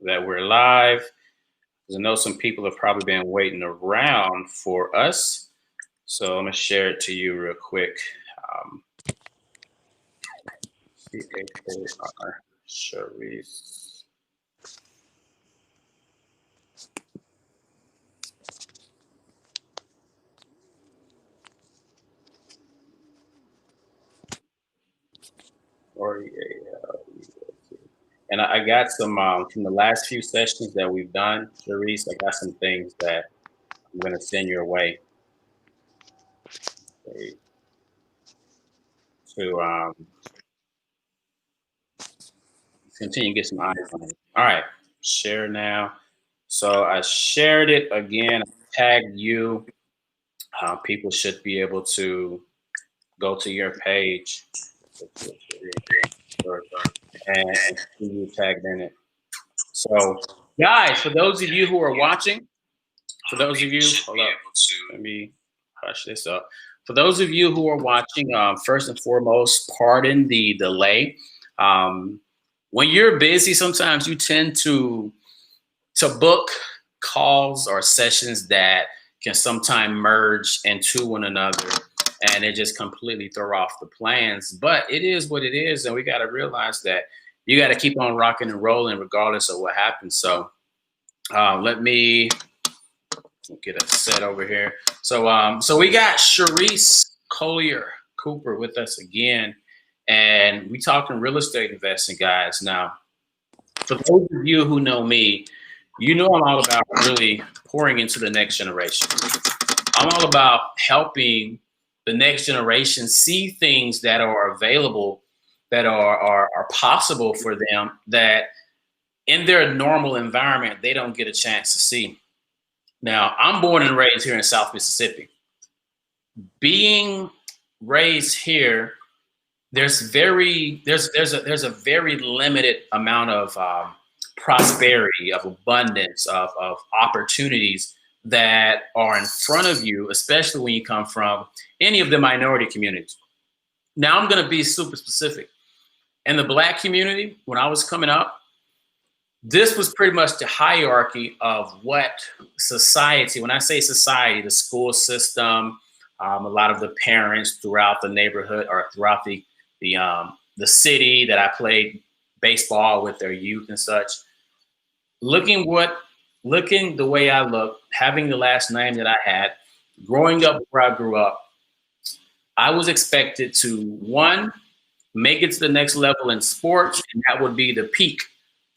that we're live. 'Cause I know some people have probably been waiting around for us. So I'm gonna share it to you real quick. Um, CHAR Charisse. Or and I got some from the last few sessions that we've done, Charisse. I got some things that I'm gonna send your way to continue to get some eyes on it. All right, share now. So I shared it again. I tagged you. People should be able to go to your page and see you tagged in it. So, guys, for those of you who are watching, for those of you, hold up, let me hush this up. For those of you who are watching, first and foremost, pardon the delay. Um, when you're busy, sometimes you tend to book calls or sessions that can sometimes merge into one another, and it just completely throw off the plans. But it is what it is, and we got to realize that you got to keep on rocking and rolling regardless of what happens. So let me get a set over here. So we got Charisse Collier Cooper with us again, and we talking real estate investing, guys. Now, for those of you who know me, you know I'm all about really pouring into the next generation. I'm all about helping the next generation see things that are available, that are possible for them, that in their normal environment they don't get a chance to see. Now, I'm born and raised here in South Mississippi. Being raised here, there's a very limited amount of prosperity, of abundance, of opportunities that are in front of you, especially when you come from any of the minority communities. Now, I'm going to be super specific. In the Black community, when I was coming up, this was pretty much the hierarchy of what society, when I say society, the school system, a lot of the parents throughout the neighborhood or throughout the city that I played baseball with their youth and such, looking the way I look, having the last name that I had, growing up where I grew up, I was expected to, one, make it to the next level in sports, and that would be the peak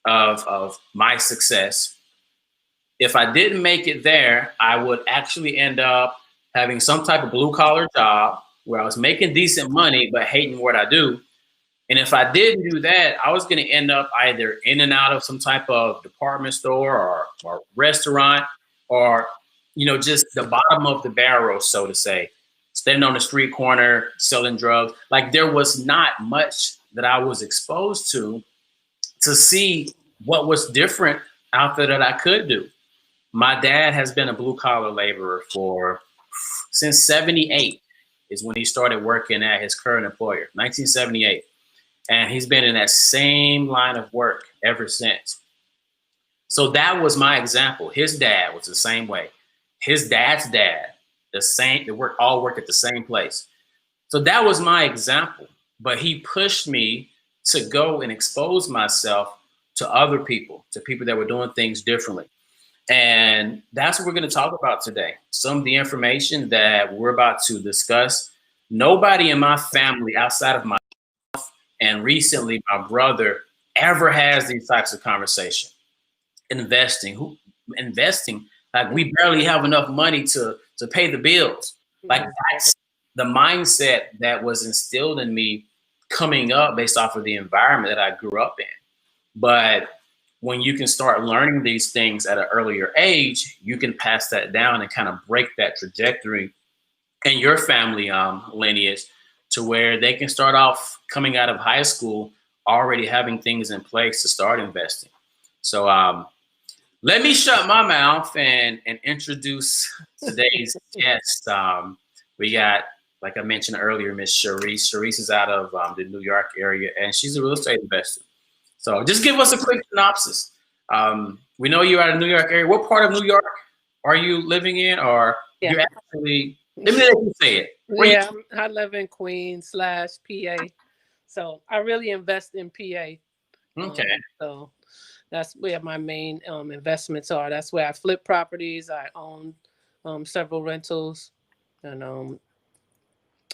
of my success. If I didn't make it there, I would actually end up having some type of blue collar job where I was making decent money but hating what I do. And if I didn't do that, I was going to end up either in and out of some type of department store or restaurant, or just the bottom of the barrel, so to say, standing on the street corner selling drugs. Like, there was not much that I was exposed to see what was different out there that I could do. My dad has been a blue collar laborer since 78 is when he started working at his current employer, 1978. And he's been in that same line of work ever since. So that was my example. His dad was the same way. His dad's dad, the same, they all work at the same place. So that was my example. But he pushed me to go and expose myself to other people, to people that were doing things differently. And that's what we're going to talk about today. Some of the information that we're about to discuss. Nobody in my family outside of myself and recently my brother ever has these types of conversation. Investing, like we barely have enough money to pay the bills. Like, that's the mindset that was instilled in me coming up based off of the environment that I grew up in. But when you can start learning these things at an earlier age, you can pass that down and kind of break that trajectory in your family lineage to where they can start off coming out of high school already having things in place to start investing. So let me shut my mouth and introduce today's guest. We got, like I mentioned earlier, Miss Charisse. Charisse is out of the New York area, and she's a real estate investor. So just give us a quick synopsis. We know you're out of New York area. What part of New York are you living in, or Yeah. you're actually? Let me let you say it. Yeah, I live in Queens / PA, so I really invest in PA. Okay. So that's where my main investments are. That's where I flip properties. I own several rentals, and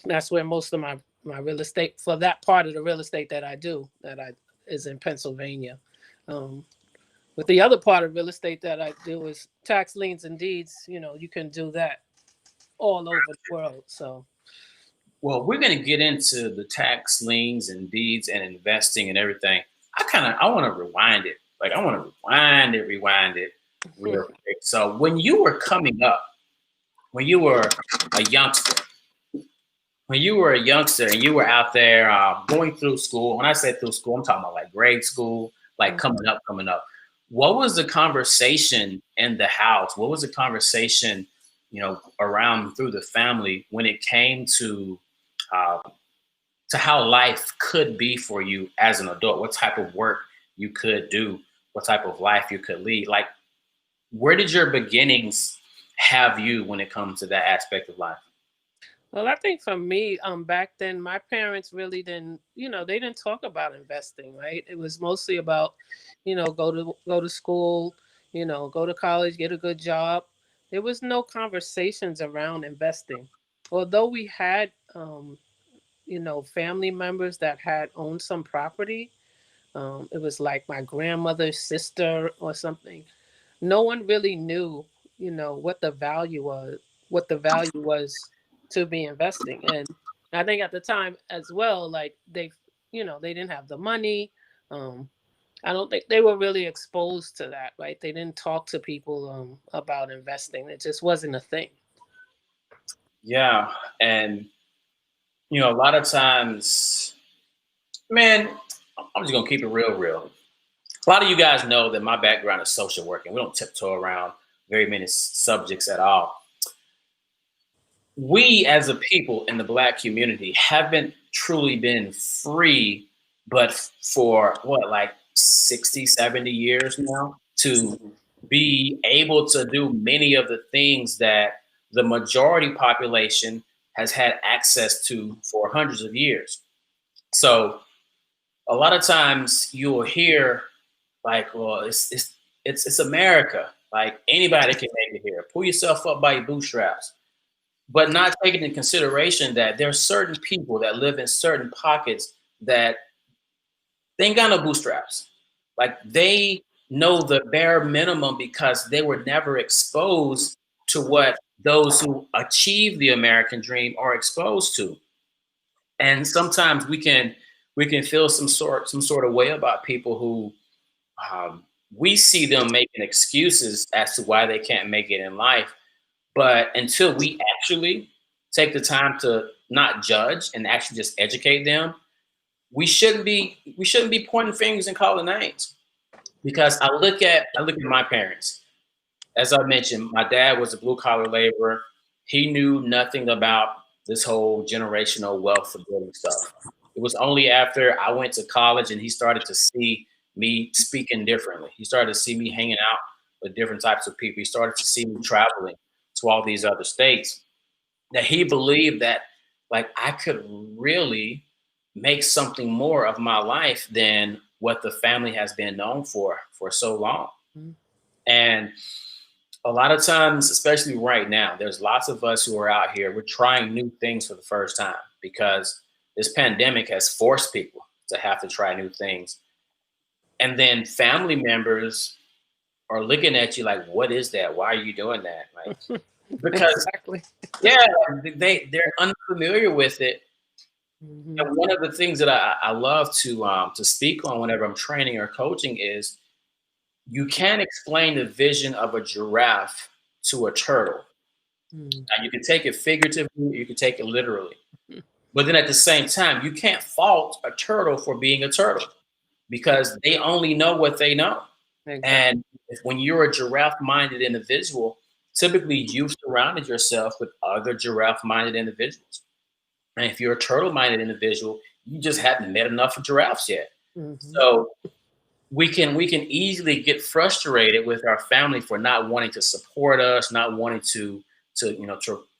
that's where most of my real estate, for that part of the real estate that I do, is in Pennsylvania. Um, but the other part of real estate that I do is tax liens and deeds. You can do that all over the world. So Well, we're going to get into the tax liens and deeds and investing and everything. I want to rewind it. Like I want to rewind it real quick. So when you were coming up, when you were a youngster, and you were out there going through school. When I say through school, I'm talking about like grade school, like coming up. What was the conversation in the house? What was the conversation, around through the family when it came uh, to how life could be for you as an adult? What type of work you could do? What type of life you could lead? Like, where did your beginnings have you when it comes to that aspect of life? Well, I think for me, back then, my parents really didn't, they didn't talk about investing, right? It was mostly about, go to school, go to college, get a good job. There was no conversations around investing. Although we had, family members that had owned some property, it was like my grandmother's sister or something. No one really knew, what the value was to be investing. And I think at the time as well, like they didn't have the money. Um, I don't think they were really exposed to that, right? They didn't talk to people about investing. It just wasn't a thing. Yeah, and a lot of times, man, I'm just gonna keep it real. A lot of you guys know that my background is social work, and we don't tiptoe around very many subjects at all. We as a people in the Black community haven't truly been free, but for what, like 60, 70 years now, to be able to do many of the things that the majority population has had access to for hundreds of years. So a lot of times you'll hear like, well, it's America. Like anybody can make it here. Pull yourself up by your bootstraps, but not taking into consideration that there are certain people that live in certain pockets that they ain't got no bootstraps. Like they know the bare minimum because they were never exposed to what those who achieve the American dream are exposed to. And sometimes we can feel some sort of way about people who we see them making excuses as to why they can't make it in life. But until we actually take the time to not judge and actually just educate them, we shouldn't be pointing fingers and calling names. Because I look at my parents. As I mentioned, my dad was a blue collar laborer. He knew nothing about this whole generational wealth of building stuff. It was only after I went to college and he started to see me speaking differently. He started to see me hanging out with different types of people. He started to see me traveling to all these other states that he believed that like I could really make something more of my life than what the family has been known for so long. Mhm. And a lot of times, especially right now, there's lots of us who are out here, we're trying new things for the first time because this pandemic has forced people to have to try new things. And then family members are looking at you like, what is that? Why are you doing that? Like, because Exactly. yeah, they're unfamiliar with it. Hmm. And one of the things that I love to speak on whenever I'm training or coaching is you can't explain the vision of a giraffe to a turtle. Now, you can take it figuratively, you can take it literally. But then at the same time, you can't fault a turtle for being a turtle because they only know what they know. Exactly. And when you're a giraffe minded individual, typically you've surrounded yourself with other giraffe minded individuals. And if you're a turtle minded individual, you just haven't met enough of giraffes yet. Hmm. So we can easily get frustrated with our family for not wanting to support us, not wanting to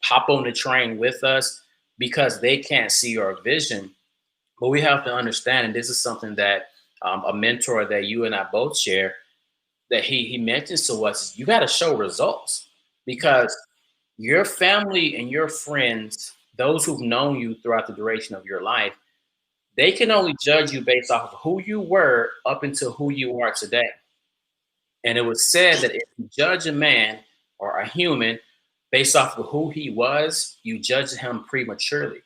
hop on the train with us because they can't see our vision. But we have to understand, and this is something that a mentor that you and I both share, that he mentions to us, is you got to show results, because your family and your friends, those who've known you throughout the duration of your life, they can only judge you based off of who you were up until who you are today. And it was said that if you judge a man or a human based off of who he was, you judge him prematurely.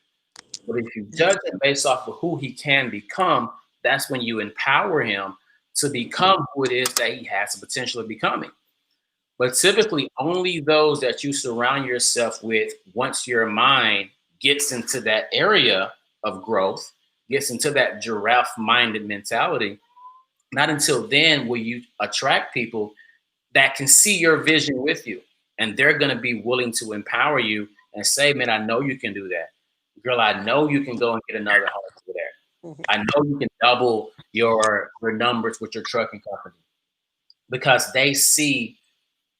But if you judge him based off of who he can become, that's when you empower him to become who it is that he has the potential of becoming. But typically, only those that you surround yourself with, once your mind gets into that area of growth, gets into that giraffe minded mentality, not until then will you attract people that can see your vision with you. And they're going to be willing to empower you and say, man, I know you can do that. Girl, I know you can go and get another house over there. I know you can double your numbers with your trucking company, because they see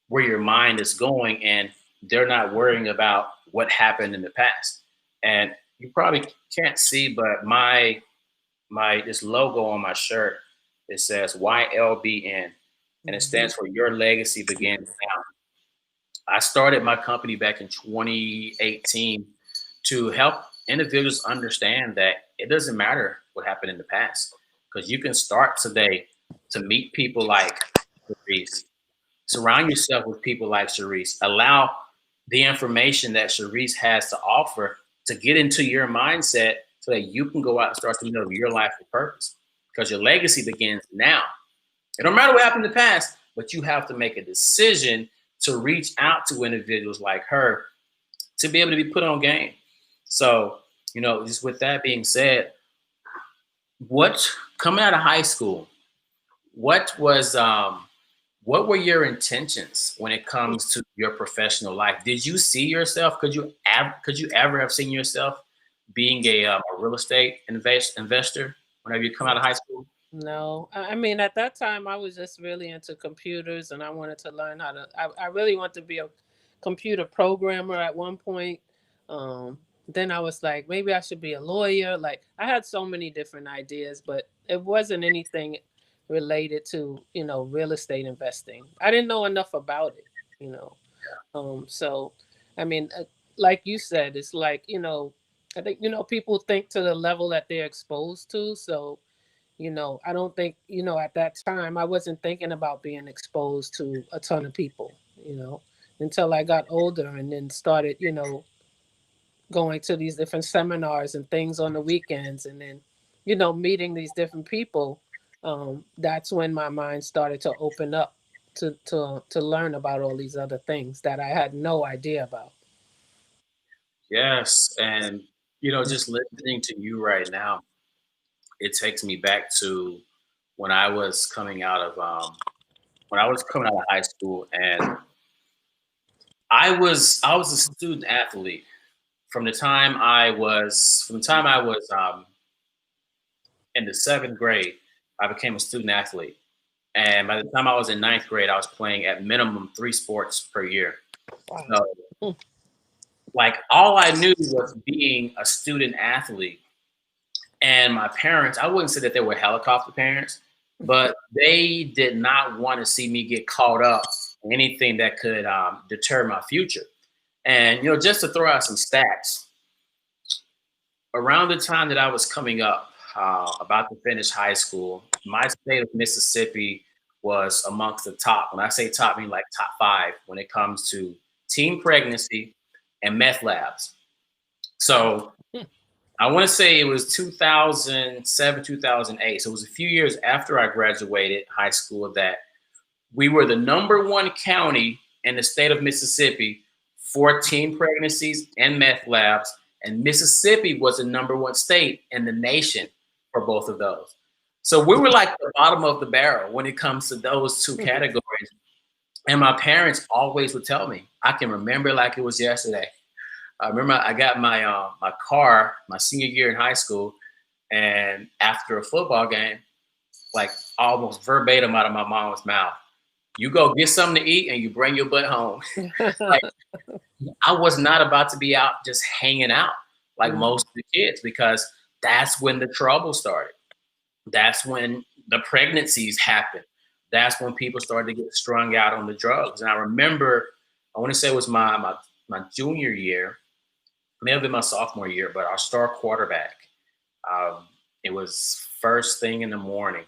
where your mind is going and they're not worrying about what happened in the past. And you probably can't see, but my this logo on my shirt, it says YLBN, and it stands for Your Legacy Begins Now. I started my company back in 2018 to help individuals understand that it doesn't matter what happened in the past, because you can start today to meet people like Charisse. Surround yourself with people like Charisse. Allow the information that Charisse has to offer to get into your mindset so that you can go out and start to live your life with purpose, because your legacy begins now. It don't matter what happened in the past, but you have to make a decision to reach out to individuals like her to be able to be put on game. So, just with that being said, what coming out of high school, what were your intentions when it comes to your professional life? Did you see yourself? Could you ever have seen yourself being a real estate investor whenever you come out of high school? No, I mean, at that time, I was just really into computers, and I wanted to learn how to. I really want to be a computer programmer at one point. Then I was like, maybe I should be a lawyer. Like, I had so many different ideas, but it wasn't anything related to real estate investing. I didn't know enough about it. You know, so I mean, like you said, it's like I think people think to the level that they're exposed to. So I don't think, at that time, I wasn't thinking about being exposed to a ton of people, until I got older and then started, going to these different seminars and things on the weekends, and then, meeting these different people. That's when my mind started to open up to learn about all these other things that I had no idea about. Yes, and just listening to you right now, it takes me back to when I was coming out of high school, and I was a student athlete from the time I was in the seventh grade. I became a student athlete, and by the time I was in ninth grade, I was playing at minimum 3 sports per year. Wow. So, like, all I knew was being a student athlete. And my parents, I wouldn't say that they were helicopter parents, but they did not want to see me get caught up in anything that could deter my future. And just to throw out some stats, around the time that I was coming up, about to finish high school, my state of Mississippi was amongst the top. When I say top, I mean like top 5 when it comes to teen pregnancy and meth labs. So I want to say it was 2007, 2008. So it was a few years after I graduated high school that we were the number 1 county in the state of Mississippi for teen pregnancies and meth labs. And Mississippi was the number 1 state in the nation for both of those. So we were like the bottom of the barrel when it comes to those 2 categories. And my parents always would tell me, I can remember like it was yesterday. I remember I got my car my senior year in high school, and after a football game, like almost verbatim out of my mom's mouth. You go get something to eat and you bring your butt home. Like, I was not about to be out just hanging out like most of the kids, because that's when the trouble started. That's when the pregnancies happened. That's when people started to get strung out on the drugs. And I remember, I want to say it was my junior year, may have been my sophomore year, but our star quarterback, um, it was first thing in the morning,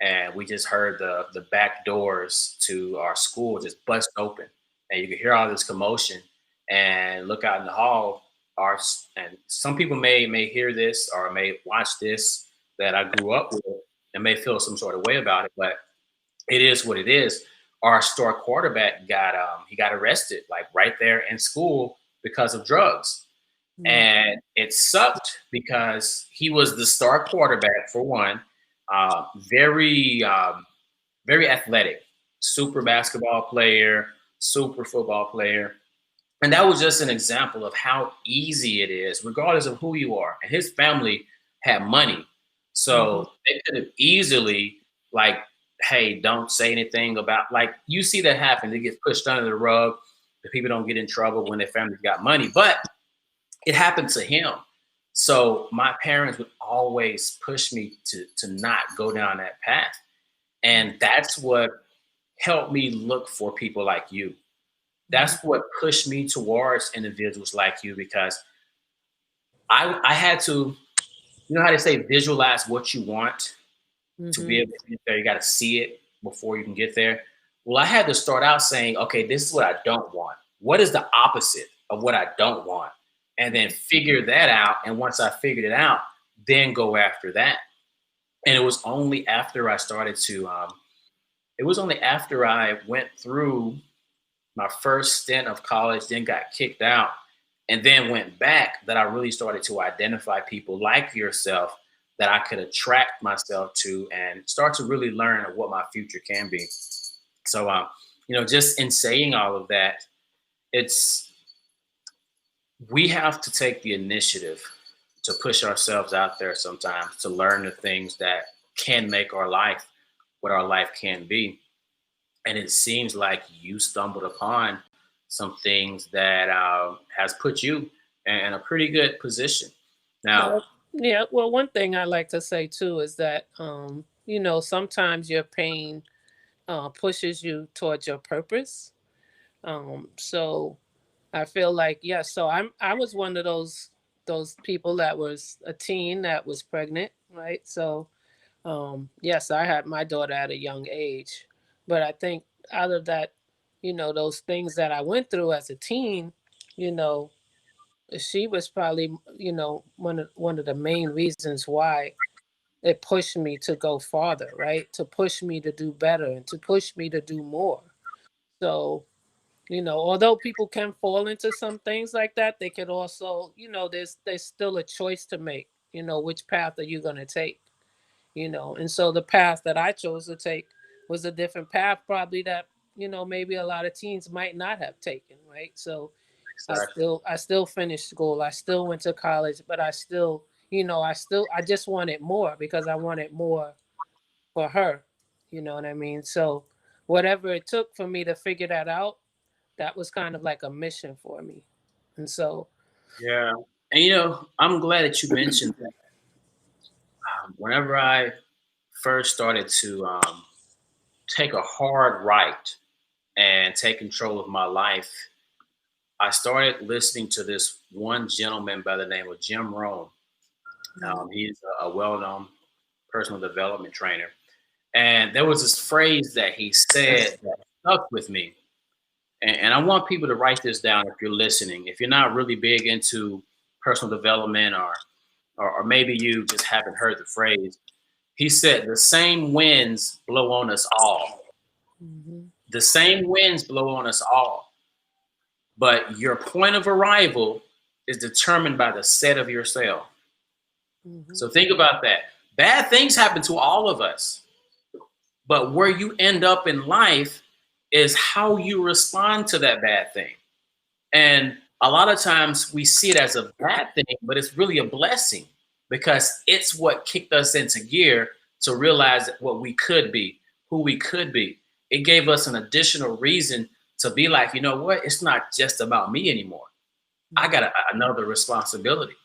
and we just heard the back doors to our school just bust open, and you could hear all this commotion. And look out in the hall. Our and some people may hear this or may watch this that I grew up with and may feel some sort of way about it, but it is what it is. Our star quarterback got arrested like right there in school because of drugs. And it sucked because he was the star quarterback for one, very very athletic, super basketball player, super football player. And that was just an example of how easy it is, regardless of who you are. And his family had money. So they could have easily, like, hey, don't say anything about, like, you see that happen. It gets pushed under the rug. The people don't get in trouble when their families got money. But it happened to him. So my parents would always push me to not go down that path. And that's what helped me look for people like you. That's what pushed me towards individuals like you, because I had to, you know how they say, visualize what you want to be able to get there. You got to see it before you can get there. Well, I had to start out saying, okay, this is what I don't want. What is the opposite of what I don't want? And then figure that out. And once I figured it out, then go after that. And it was only after I started to, it was only after I went through my first stint of college, then got kicked out, and then went back, that I really started to identify people like yourself that I could attract myself to and start to really learn what my future can be. So, just in saying all of that, it's, we have to take the initiative to push ourselves out there sometimes to learn the things that can make our life what our life can be. And it seems like you stumbled upon some things that has put you in a pretty good position. Now, Yeah, well, one thing I like to say too is that sometimes your pain pushes you towards your purpose. So I feel like, yes. So I was one of those people that was a teen that was pregnant, right? So yes, I had my daughter at a young age, but I think out of that, those things that I went through as a teen, you know, she was probably, one of the main reasons why it pushed me to go farther, right? To push me to do better and to push me to do more. So, although people can fall into some things like that, they could also, there's still a choice to make. Which path are you going to take? And so the path that I chose to take was a different path, probably that maybe a lot of teens might not have taken, right? So exactly. I still finished school, I still went to college, but I still, I just wanted more because I wanted more for her. You know what I mean? So whatever it took for me to figure that out, that was kind of like a mission for me. And so Yeah. And I'm glad that you mentioned that. Whenever I first started to take a hard right and take control of my life, I started listening to this one gentleman by the name of Jim Rohn. He's a well-known personal development trainer. And there was this phrase that he said that stuck with me. And I want people to write this down if you're listening. If you're not really big into personal development, or maybe you just haven't heard the phrase, he said, the same winds blow on us all. The same winds blow on us all. But your point of arrival is determined by the set of your sail. So think about that. Bad things happen to all of us. But where you end up in life is how you respond to that bad thing. And a lot of times we see it as a bad thing, but it's really a blessing, because it's what kicked us into gear to realize what we could be, who we could be. It gave us an additional reason to be like, you know what? It's not just about me anymore. I got another responsibility.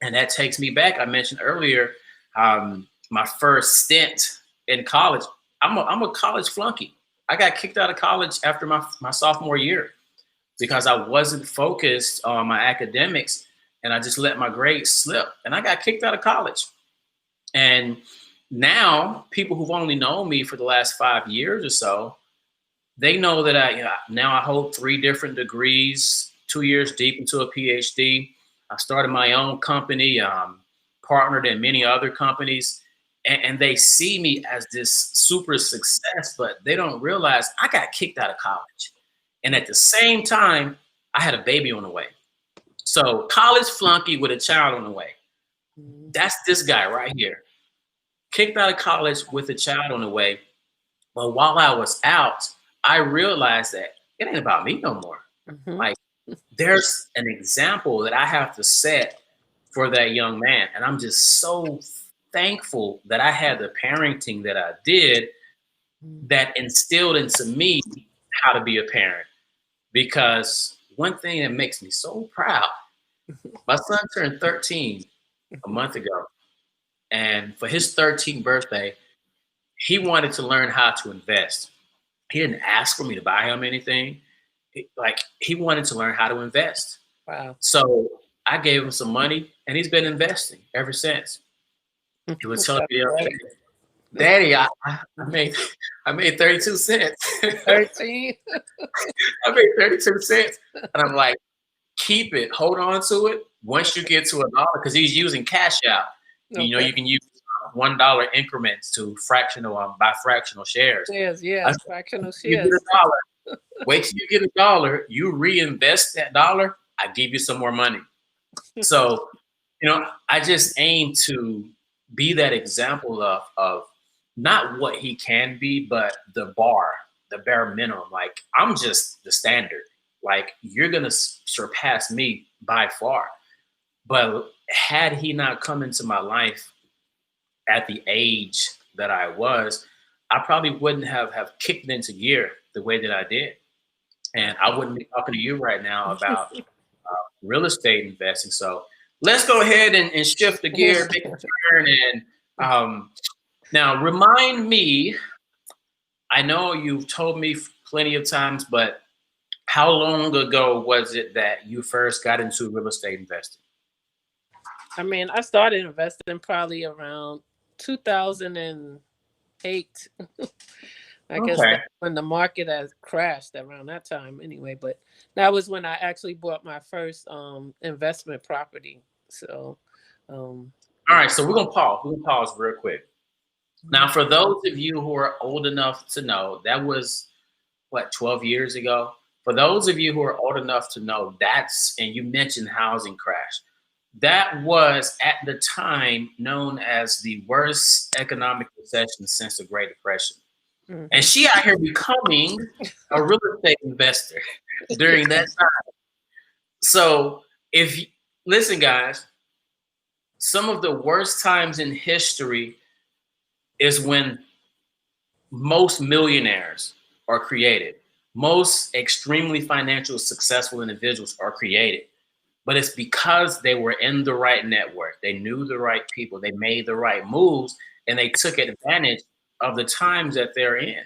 And that takes me back. I mentioned earlier, my first stint in college. I'm a college flunky. I got kicked out of college after my sophomore year because I wasn't focused on my academics, and I just let my grades slip, and I got kicked out of college. And now people who've only known me for the last 5 years or so, they know that now I hold 3 different degrees, 2 years deep into a PhD. I started my own company, partnered in many other companies, and they see me as this super success, but they don't realize I got kicked out of college. And at the same time, I had a baby on the way. So college flunky with a child on the way. That's this guy right here. Kicked out of college with a child on the way. But while I was out, I realized that it ain't about me no more. Like, there's an example that I have to set for that young man. And I'm just so thankful that I had the parenting that I did that instilled into me how to be a parent. Because one thing that makes me so proud, my son turned 13 a month ago. And for his 13th birthday, he wanted to learn how to invest. He didn't ask for me to buy him anything. He wanted to learn how to invest. Wow. So I gave him some money, and he's been investing ever since. He was telling me, Daddy, I made 32 cents. 13. I made 32 cents. And I'm like, keep it, hold on to it. Once you get to $1, because he's using Cash App. Okay. You know, you can use $1 increments to buy fractional shares. Yes, fractional shares. You get $1. Wait till you get $1. You reinvest that $1. I give you some more money. So, I just aim to be that example of not what he can be, but the bare minimum. Like, I'm just the standard. Like, you're going to surpass me by far. But had he not come into my life at the age that I was, I probably wouldn't have kicked into gear the way that I did. And I wouldn't be talking to you right now about real estate investing. So let's go ahead and shift the gear, make a turn. And now remind me, I know you've told me plenty of times, but how long ago was it that you first got into real estate investing? I mean, I started investing probably around 2008. I guess that's when the market has crashed around that time anyway. But that was when I actually bought my first investment property. So, all right. So we're gonna pause. We're gonna pause real quick. Now, for those of you who are old enough to know, that was 12 years ago. For those of you who are old enough to know, and you mentioned housing crash. That was at the time known as the worst economic recession since the Great Depression. Mm-hmm. And she out here becoming a real estate investor during that time. So listen, guys, some of the worst times in history is when most millionaires are created. Most extremely financially successful individuals are created. But it's because they were in the right network. They knew the right people. They made the right moves, and they took advantage of the times that they're in.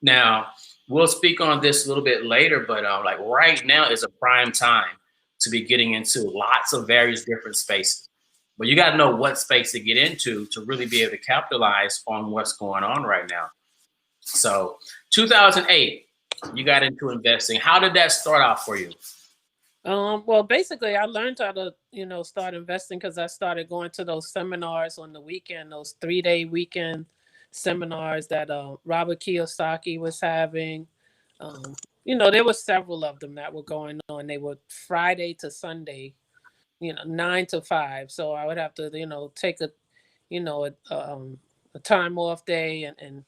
Now, we'll speak on this a little bit later, but right now is a prime time to be getting into lots of various different spaces. But you got to know what space to get into to really be able to capitalize on what's going on right now. So 2008, you got into investing. How did that start out for you? Well, basically, I learned how to, start investing because I started going to those seminars on the weekend, those 3-day weekend seminars that Robert Kiyosaki was having. There were several of them that were going on. They were Friday to Sunday, 9 to 5. So I would have to, take a time off day and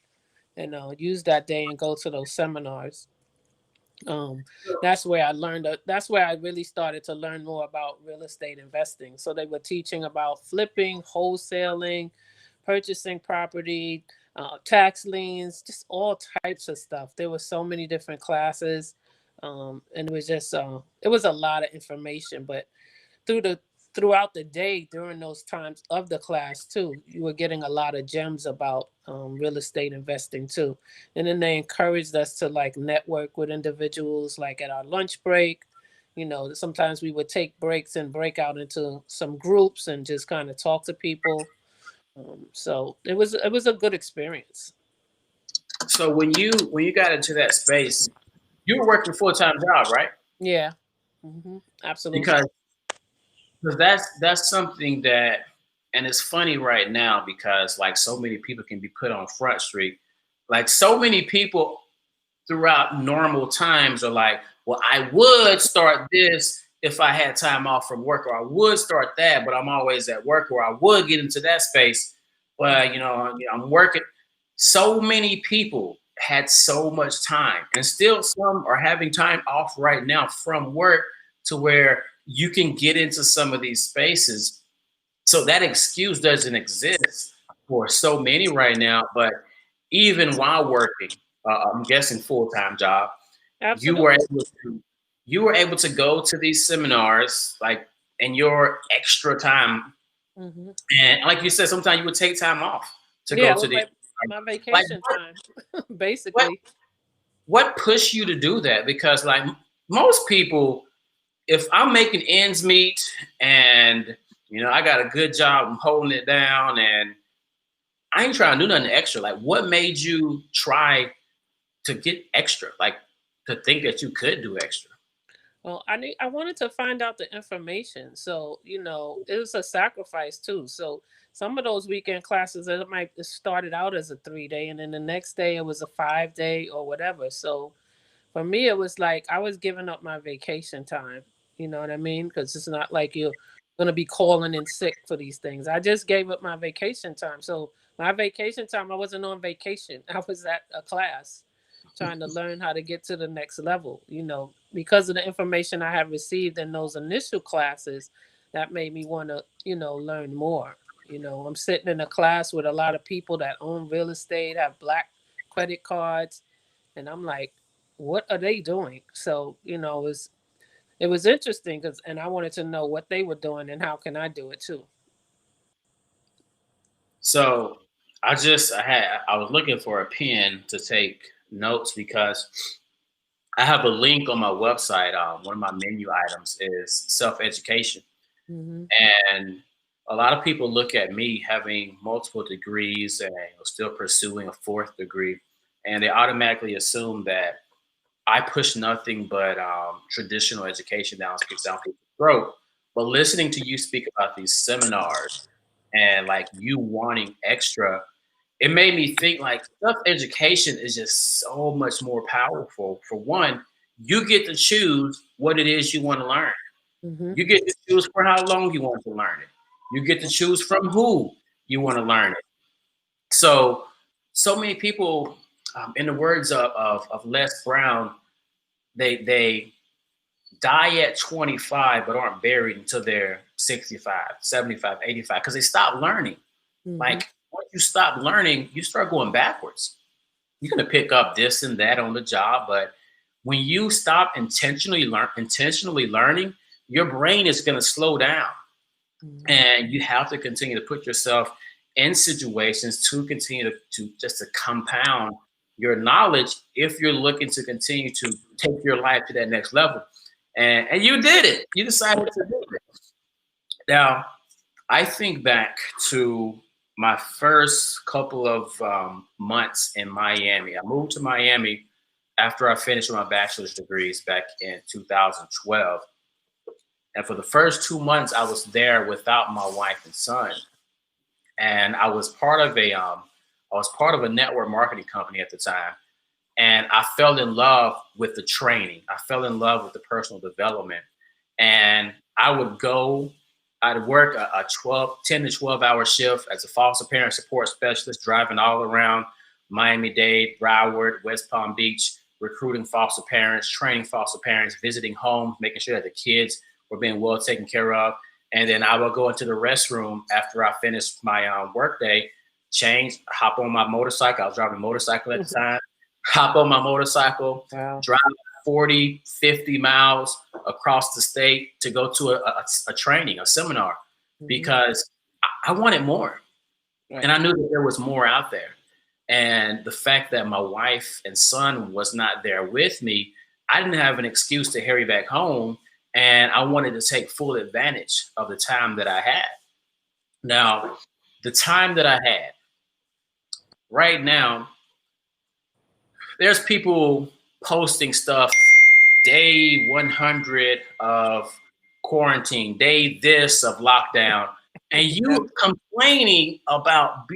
use that day and go to those seminars. That's where I learned. That's where I really started to learn more about real estate investing. So they were teaching about flipping, wholesaling, purchasing property, tax liens, just all types of stuff. There were so many different classes, and it was just it was a lot of information. But throughout the day during those times of the class too, you were getting a lot of gems about real estate investing too. And then they encouraged us to like network with individuals like at our lunch break. You know, sometimes we would take breaks and break out into some groups and just kind of talk to people. So it was a good experience. So when you got into that space, you were working a full-time job, right? Yeah. Absolutely. Because that's something that, and it's funny right now because like so many people can be put on Front Street. Like so many people throughout normal times are like, well, I would start this if I had time off from work, or I would start that, but I'm always at work, or I would get into that space, but I'm working. So many people had so much time, and still some are having time off right now from work to where you can get into some of these spaces. So that excuse doesn't exist for so many right now. But even while working, I'm guessing full-time job, you were Absolutely. able to you were able to go to these seminars like in your extra time. hmm And like you said, sometimes you would take time off to go Yeah, to well, these. my Like vacation what time, what basically. what pushed you to do that? Because like most people, if I'm making ends meet and I got a good job, I'm holding it down, and I ain't trying to do nothing extra. Like, what made you try to get extra? Like, to think that you could do extra? Well, I wanted to find out the information. So, it was a sacrifice too. So some of those weekend classes it started out as a 3 day and then the next day it was a 5 day or whatever. So for me it was like I was giving up my vacation time. You know what I mean? Because it's not like you're gonna be calling in sick for these things. I just gave up my vacation time. So my vacation time, I wasn't on vacation. I was at a class trying to learn how to get to the next level, because of the information I have received in those initial classes that made me want to, learn more. I'm sitting in a class with a lot of people that own real estate, have black credit cards, and I'm like, what are they doing? So, it was interesting because and I wanted to know what they were doing and how can I do it too. So I was looking for a pen to take notes because I have a link on my website. One of my menu items is self education, hmm and a lot of people look at me having multiple degrees and still pursuing a fourth degree, and they automatically assume that I push nothing but traditional education down people's throat. But listening to you speak about these seminars and like you wanting extra, it made me think like self education is just so much more powerful. For one, you get to choose what it is you want to learn. hmm You get to choose for how long you want to learn it. You get to choose from who you want to learn it. So, so many people, in the words of Les Brown, they die at 25 but aren't buried until they're 65, 75, 85 because they stop learning. hmm Like once you stop learning, you start going backwards. You're gonna pick up this and that on the job, but when you stop intentionally learning, your brain is gonna slow down, hmm and you have to continue to put yourself in situations to continue to just to compound your knowledge if you're looking to continue to take your life to that next level. And you did it. You decided to do it. Now, I think back to my first couple of months in Miami. I moved to Miami after I finished my bachelor's degrees back in 2012. And for the first 2 months, I was there without my wife and son. And I was part of a network marketing company at the time. And I fell in love with the training. I fell in love with the personal development. And I'd work a 10 to 12 hour shift as a foster parent support specialist, driving all around Miami-Dade, Broward, West Palm Beach, recruiting foster parents, training foster parents, visiting homes, making sure that the kids were being well taken care of. And then I would go into the restroom after I finished my work day change, hop on my motorcycle. I was driving a motorcycle at the time. Hop on my motorcycle, Wow. drive 40, 50 miles across the state to go to a training, a seminar, because I wanted more. Right. And I knew that there was more out there. And the fact that my wife and son was not there with me, I didn't have an excuse to hurry back home. And I wanted to take full advantage of the time that I had. Now, the time that I had right now, there's people posting stuff day 100 of quarantine, day this of lockdown, and you complaining about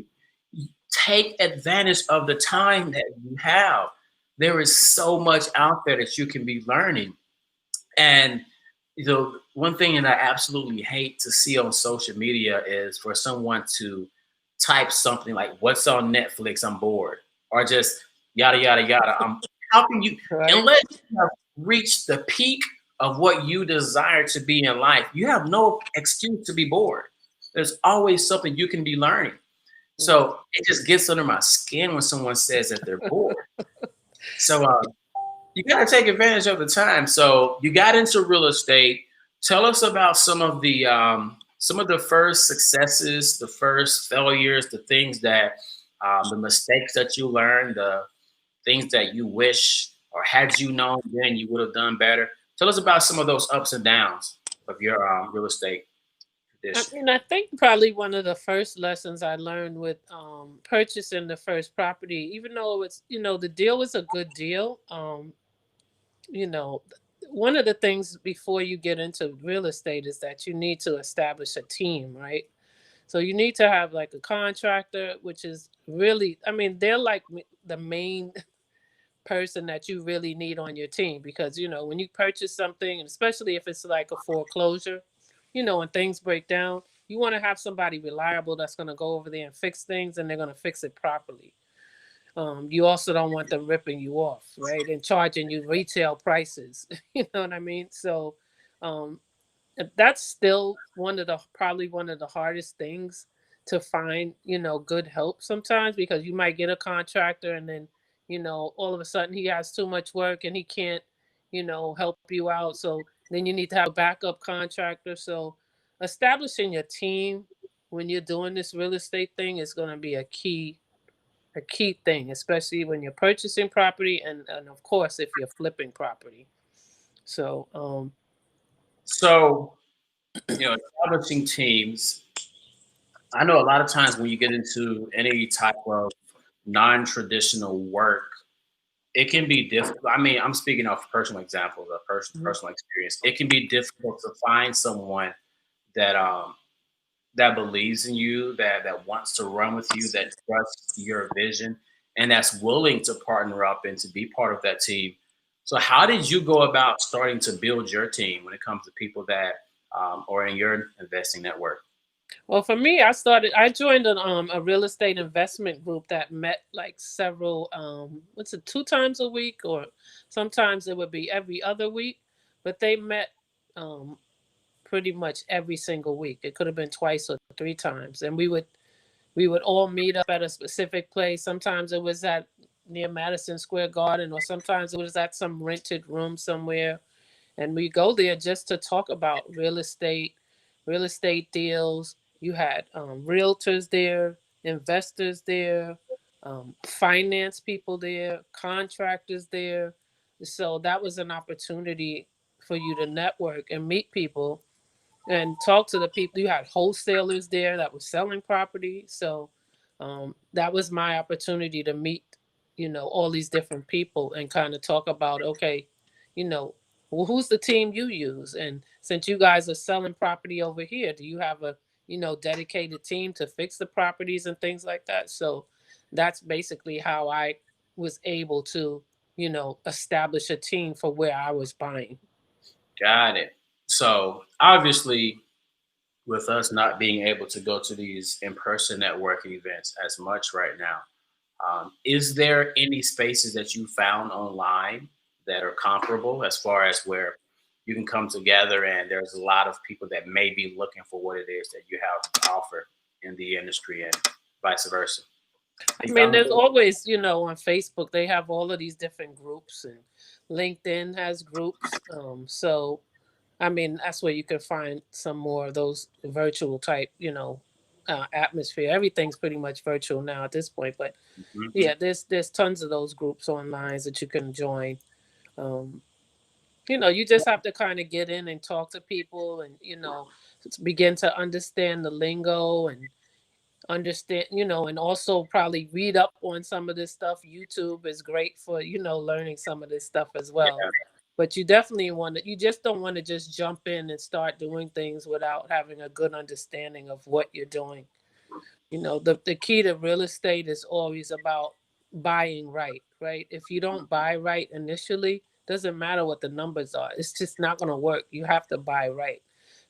take advantage of the time that you have. There is so much out there that you can be learning. And one thing that I absolutely hate to see on social media is for someone to type something like, "What's on Netflix? I'm bored," or just yada yada yada. How can you, Right. unless you have reached the peak of what you desire to be in life, you have no excuse to be bored. There's always something you can be learning. So it just gets under my skin when someone says that they're bored. So you got to take advantage of the time. So you got into real estate. Tell us about some of the first successes, the first failures, the things that the mistakes that you learned, the things that you wish, or had you known then you would have done better. Tell us about some of those ups and downs of your real estate tradition. I mean, I think probably one of the first lessons I learned with purchasing the first property, even though it's, the deal was a good deal, you know, one of the things before you get into real estate is that you need to establish a team, right? So you need to have like a contractor, which is really, I mean, they're like the main person that you really need on your team, because when you purchase something, and especially if it's like a foreclosure, when things break down, you want to have somebody reliable that's going to go over there and fix things, and they're going to fix it properly. You also don't want them ripping you off, right, and charging you retail prices. You know what I mean? So um, that's still probably one of the hardest things to find, good help sometimes, because you might get a contractor and then, all of a sudden he has too much work and he can't, help you out. So then you need to have a backup contractor. So establishing your team when you're doing this real estate thing is going to be a key thing, especially when you're purchasing property, and of course if you're flipping property. So So, establishing teams. I know a lot of times when you get into any type of non-traditional work, it can be difficult. I mean, I'm speaking of personal examples, of personal experience. It can be difficult to find someone that that believes in you, that wants to run with you, that trusts your vision, and that's willing to partner up and to be part of that team. So, how did you go about starting to build your team when it comes to people that are in your investing network? Well, for me, I joined a real estate investment group that met like several, what's it, 2 times a week, or sometimes it would be every other week, but they met um, pretty much every single week. It could have been twice or 3 times, and we would all meet up at a specific place. Sometimes it was at near Madison Square Garden, or sometimes it was at some rented room somewhere, and we go there just to talk about real estate deals. You had realtors there, investors there, finance people there, contractors there. So that was an opportunity for you to network and meet people and talk to the people. You had wholesalers there that were selling property. So that was my opportunity to meet, all these different people and kind of talk about, okay, you know, well, who's the team you use? And since you guys are selling property over here, do you have a, dedicated team to fix the properties and things like that? So that's basically how I was able to, establish a team for where I was buying. Got it. So, obviously, with us not being able to go to these in-person networking events as much right now, is there any spaces that you found online that are comparable as far as where you can come together and there's a lot of people that may be looking for what it is that you have to offer in the industry? And vice versa. I mean, there's always, you know, on Facebook, they have all of these different groups, and LinkedIn has groups. So, I mean, that's where you can find some more of those virtual type, you know, atmosphere. Everything's pretty much virtual now at this point. But yeah, there's tons of those groups online that you can join. Um, you know, you just have to kind of get in and talk to people, and you know, begin to understand the lingo and understand, you know, and also probably read up on some of this stuff. YouTube is great for, you know, learning some of this stuff as well. Yeah. But you definitely want to, you just don't want to just jump in and start doing things without having a good understanding of what you're doing. You know, the key to real estate is always about buying right, right? If you don't buy right initially, doesn't matter what the numbers are. It's just not going to work. You have to buy right.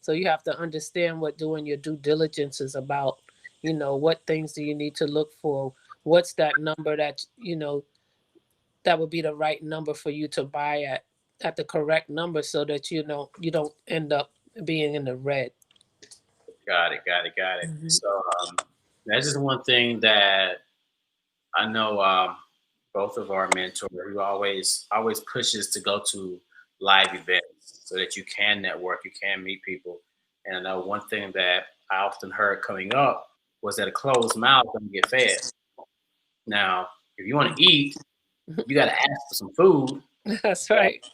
So you have to understand what doing your due diligence is about. You know, what things do you need to look for? What's that number that, you know, that would be the right number for you to buy at the correct number, so that you don't end up being in the red. Got it. Mm-hmm. So that's just one thing that I know. Both of our mentors, who always pushes to go to live events so that you can network, you can meet people. And I know one thing that I often heard coming up was that a closed mouth doesn't get fed. Now, if you want to eat, you got to ask for some food. That's right.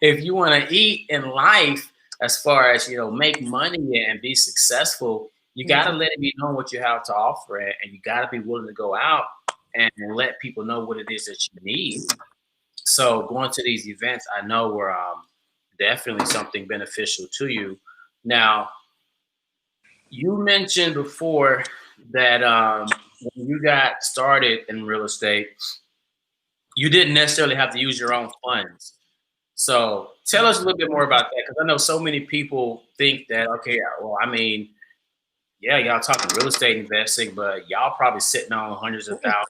If you want to eat in life, as far as, you know, make money and be successful, you got to let it be known what you have to offer, and you got to be willing to go out and let people know what it is that you need. So going to these events, I know were definitely something beneficial to you. Now, you mentioned before that when you got started in real estate, you didn't necessarily have to use your own funds. So tell us a little bit more about that, because I know so many people think that, okay, well, I mean, yeah, y'all talking real estate investing, but y'all probably sitting on hundreds of thousands.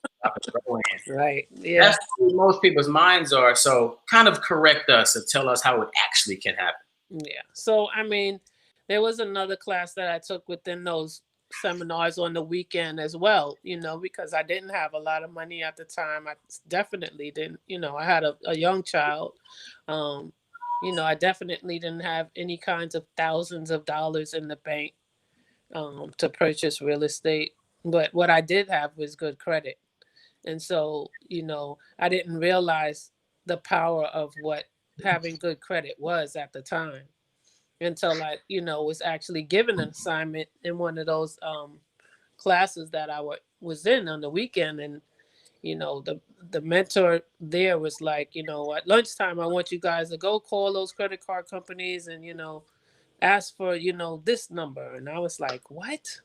Right. Yeah. That's what most people's minds are. So kind of correct us and tell us how it actually can happen. Yeah. So, I mean, there was another class that I took within those seminars on the weekend as well, you know, because I didn't have a lot of money at the time. I definitely didn't, you know, I had a young child. You know, I definitely didn't have any kinds of thousands of dollars in the bank to purchase real estate. But what I did have was good credit. And so, you know, I didn't realize the power of what having good credit was at the time, until I, you know, was actually given an assignment in one of those classes that I was in on the weekend. And, you know, the mentor there was like, you know, at lunchtime, I want you guys to go call those credit card companies and, you know, ask for, you know, this number. And I was like, what?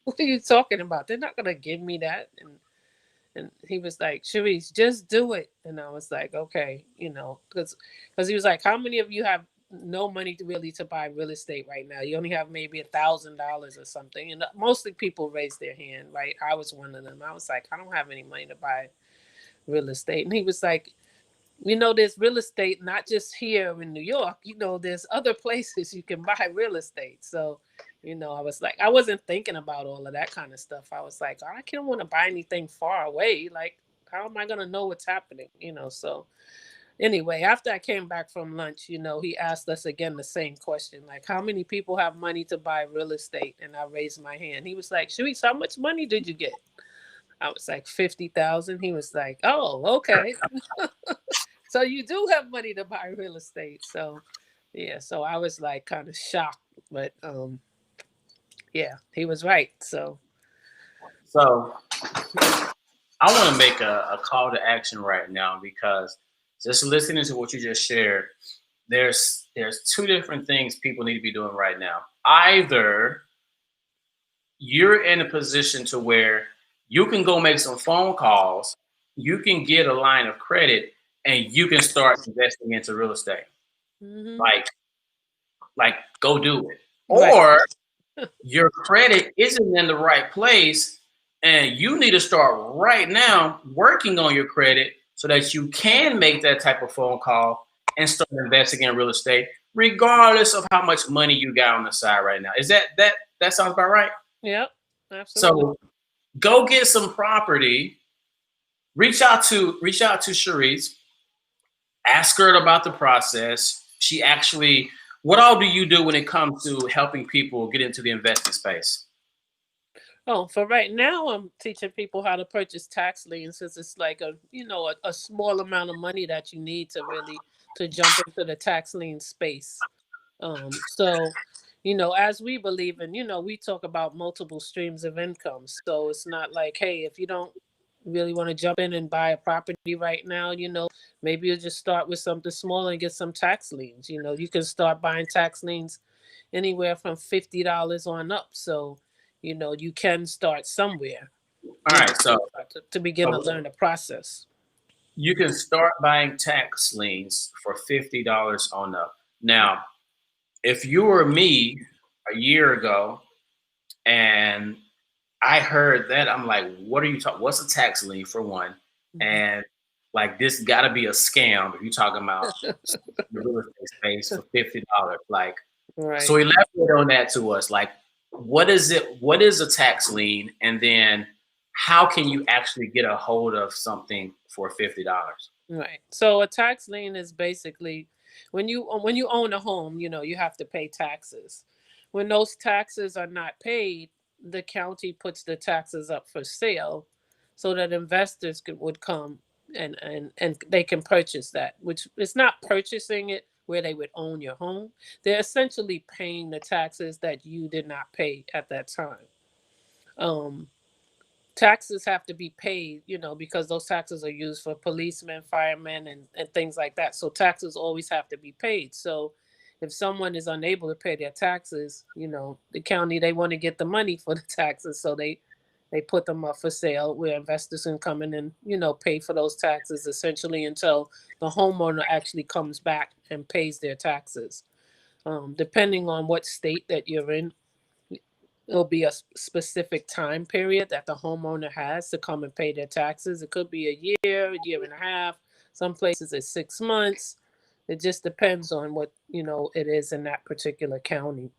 What are you talking about? They're not going to give me that. And he was like, Charisse, just do it. And I was like, okay, you know, because he was like, how many of you have no money to buy real estate right now? You only have maybe $1,000 or something. And mostly people raised their hand, right? I was one of them. I was like, I don't have any money to buy real estate. And he was like, you know, there's real estate, not just here in New York, you know, there's other places you can buy real estate. So, you know, I was like, I wasn't thinking about all of that kind of stuff. I was like, I can't want to buy anything far away. Like, how am I going to know what's happening? You know, so anyway, after I came back from lunch, you know, he asked us again the same question, like, how many people have money to buy real estate? And I raised my hand. He was like, Sharice, how much money did you get? I was like, 50,000. He was like, oh, okay. So you do have money to buy real estate. So yeah, so I was like kind of shocked, but yeah, he was right. So I want to make a call to action right now, because just listening to what you just shared, there's two different things people need to be doing right now. Either you're in a position to where you can go make some phone calls, you can get a line of credit, and you can start investing into real estate. mm-hmm. Like go do it. Right. Or your credit isn't in the right place, and you need to start right now working on your credit so that you can make that type of phone call and start investing in real estate, regardless of how much money you got on the side right now. Is that sounds about right? Yep. Absolutely. So go get some property. Reach out to Charisse. Ask her about the process. She actually, what all do you do when it comes to helping people get into the investing space? Oh, for right now, I'm teaching people how to purchase tax liens, since it's like a small amount of money that you need to really to jump into the tax lien space. So, as we believe in, we talk about multiple streams of income. So it's not like, hey, if you don't really want to jump in and buy a property right now, maybe you just start with something small and get some tax liens. You can start buying tax liens anywhere from $50 on up. So, you can start somewhere, All right, so to begin to learn the process. you can start buying tax liens for $50 on up. Now, if you were me a year ago and I heard that, I'm like, what are you talking? What's a tax lien for one? And like, this got to be a scam if you're talking about the real estate space for $50. Like, Right. so elaborate on that to us. Like, what is it? What is a tax lien? And then how can you actually get a hold of something for $50? Right. So a tax lien is basically when you own a home, you have to pay taxes. When those taxes are not paid, the county puts the taxes up for sale so that investors would come and they can purchase that, which is not purchasing it where they would own your home. They're essentially paying the taxes that you did not pay at that time. Um, Taxes have to be paid, because those taxes are used for policemen, firemen, and things like that. So taxes always have to be paid. So if someone is unable to pay their taxes, the county, they want to get the money for the taxes. So they put them up for sale where investors can come in and, pay for those taxes essentially until the homeowner actually comes back and pays their taxes. Depending on what state that you're in, it'll be a specific time period that the homeowner has to come and pay their taxes. It could be a year and a half. Some places it's 6 months. It just depends on what it is in that particular county.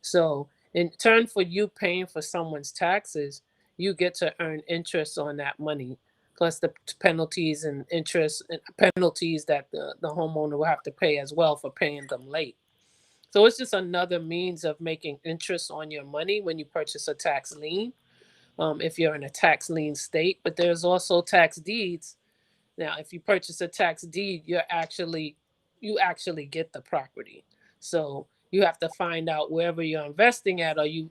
So in turn for you paying for someone's taxes, you get to earn interest on that money, plus the penalties and interest and penalties that the homeowner will have to pay as well for paying them late. So it's just another means of making interest on your money when you purchase a tax lien, if you're in a tax lien state. But there's also tax deeds. Now, if you purchase a tax deed, you actually get the property. So you have to find out wherever you're investing at. Are you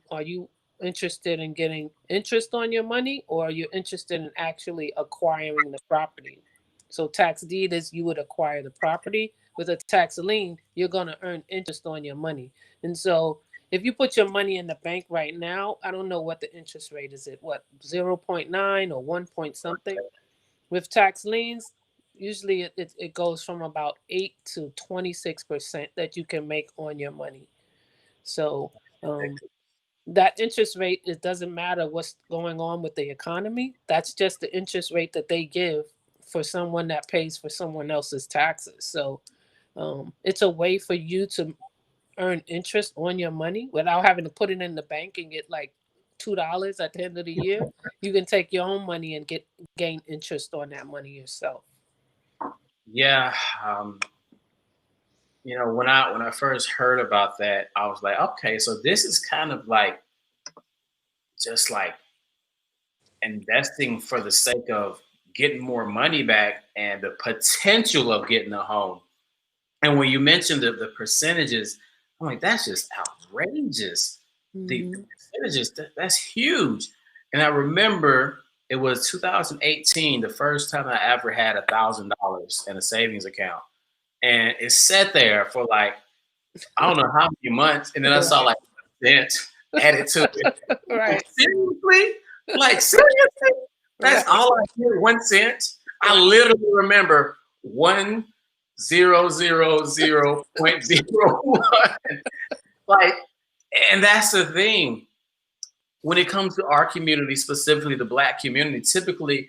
interested in getting interest on your money, or are you interested in actually acquiring the property? So tax deed is you would acquire the property. With a tax lien, you're going to earn interest on your money. And so if you put your money in the bank right now, I don't know what the interest rate is. It what 0.9 or 1 point something. With tax liens, usually it goes from about 8 to 26% that you can make on your money. So that interest rate, it doesn't matter what's going on with the economy. That's just the interest rate that they give for someone that pays for someone else's taxes. So it's a way for you to earn interest on your money without having to put it in the bank and get like $2 at the end of the year. You can take your own money and gain interest on that money yourself. Yeah. When I first heard about that, I was like, okay, so this is kind of like just like investing for the sake of getting more money back and the potential of getting a home. And when you mentioned the percentages, I'm like, that's just outrageous. The percentages, that's huge. And I remember it was 2018, the first time I ever had $1,000 in a savings account. And it sat there for like, I don't know how many months. And then I saw like a cent added to it. Right. Seriously? Like, seriously? That's all I hear, 1 cent. I literally remember 1,000.01. Like, and that's the thing. When it comes to our community, specifically the Black community, typically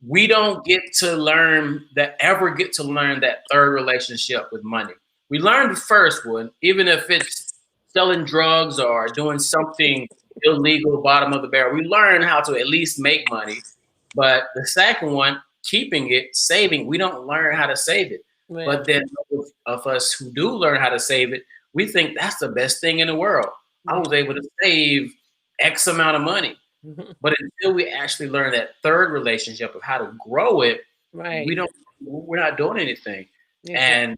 we don't get to learn that third relationship with money. We learn the first one, even if it's selling drugs or doing something illegal bottom of the barrel. We learn how to at least make money, but the second one, keeping it, saving, we don't learn how to save it. Yeah. But then those of us who do learn how to save it, we think that's the best thing in the world. I was able to save X amount of money. But until we actually learn that third relationship of how to grow it, Right. we're not doing anything. Yeah. And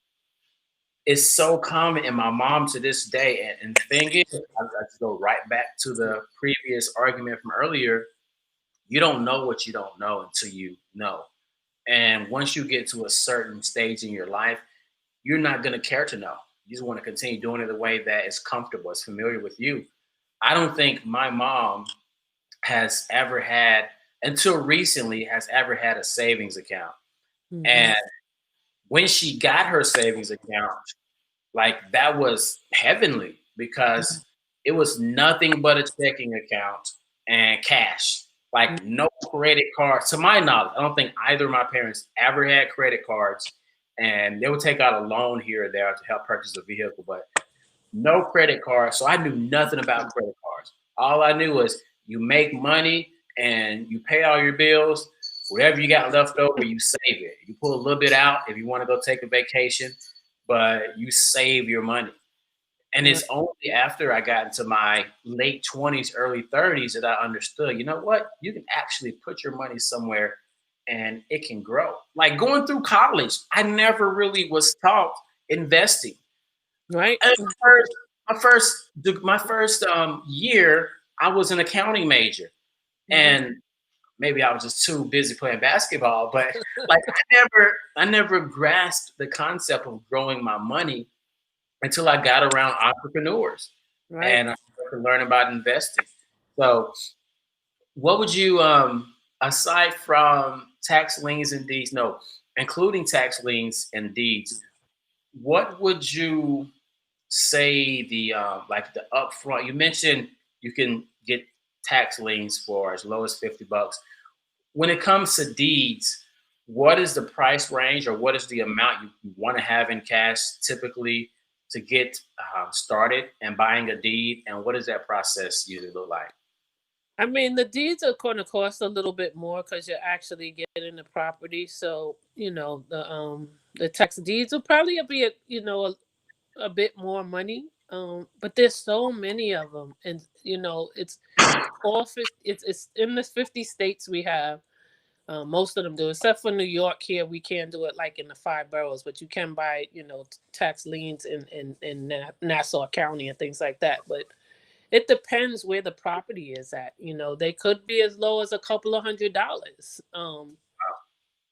it's so common. And my mom to this day, and the thing is, I just go right back to the previous argument from earlier. You don't know what you don't know until you know. And once you get to a certain stage in your life, you're not going to care to know. You just want to continue doing it the way that is comfortable, is familiar with you. I don't think my mom has ever had, until recently, has ever had a savings account. And when she got her savings account, like that was heavenly because it was nothing but a checking account and cash. Like no credit cards. To my knowledge, I don't think either of my parents ever had credit cards, and they would take out a loan here or there to help purchase a vehicle, but no credit cards. So I knew nothing about credit cards. All I knew was you make money and you pay all your bills. Whatever you got left over, you save it. You pull a little bit out if you want to go take a vacation, but you save your money. And it's only after I got into my late 20s, early 30s that I understood, you know what? You can actually put your money somewhere and it can grow. Like going through college, I never really was taught investing. Right. And my first year, I was an accounting major. And maybe I was just too busy playing basketball, but like I never grasped the concept of growing my money until I got around entrepreneurs and I started learning about investing. So what would you aside from tax liens and deeds, no, including tax liens and deeds, what would you say the like the upfront? You mentioned you can get tax liens for as low as $50. When it comes to deeds, what is the price range or what is the amount you want to have in cash typically to get started and buying a deed? And what does that process usually look like? I mean, the deeds are going to cost a little bit more because you're actually getting the property. So, the tax deeds will probably be a bit more money. But there's so many of them, and it's all 50, it's in the 50 states we have. Most of them do, except for New York. Here we can't do it like in the 5 boroughs, but you can buy tax liens in Nassau County and things like that. But it depends where the property is at. They could be as low as a couple of $100s.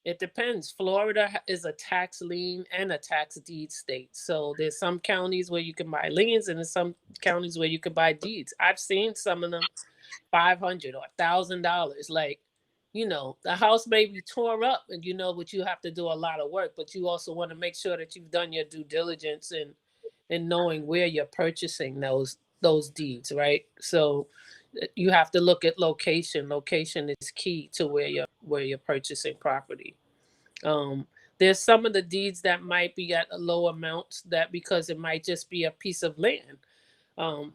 It depends. Florida is a tax lien and a tax deed state. So there's some counties where you can buy liens and there's some counties where you can buy deeds. I've seen some of them $500 or $1,000. Like, the house may be tore up and but you have to do a lot of work, but you also want to make sure that you've done your due diligence in knowing where you're purchasing those deeds, right? So you have to look at location. Location is key to where you're purchasing property. There's some of the deeds that might be at a low amount that because it might just be a piece of land,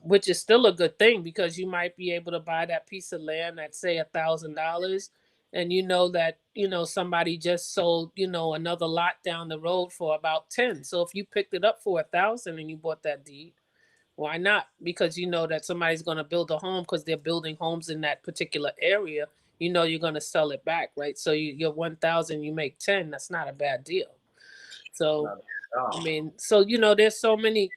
which is still a good thing because you might be able to buy that piece of land at say $1,000, and that somebody just sold another lot down the road for about 10. So if you picked it up for 1,000 and you bought that deed, why not? Because that somebody's going to build a home because they're building homes in that particular area. You're going to sell it back, right? So you're 1,000, you make 10. That's not a bad deal. So, I mean, so there's so many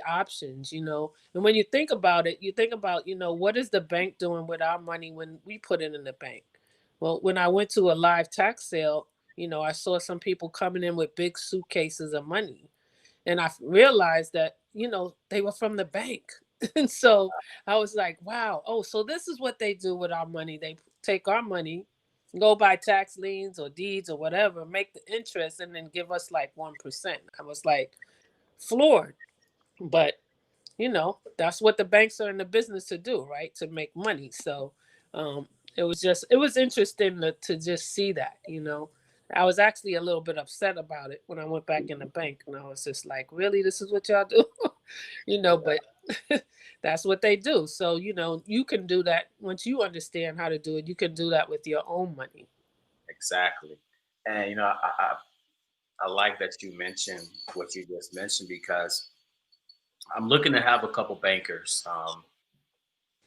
options, and when you think about it, you think about what is the bank doing with our money when we put it in the bank? Well, when I went to a live tax sale, I saw some people coming in with big suitcases of money. And I realized that, they were from the bank. And so I was like, wow. Oh, so this is what they do with our money. They take our money, go buy tax liens or deeds or whatever, make the interest, and then give us like 1%. I was like floored. But, that's what the banks are in the business to do, right? To make money. So it was interesting to just see that, I was actually a little bit upset about it when I went back in the bank, and I was just like, really, this is what y'all do? But That's what they do. So, you know, you can do that once you understand how to do it. You can do that with your own money. Exactly. And you know, I like that you mentioned what you just mentioned because I'm looking to have a couple bankers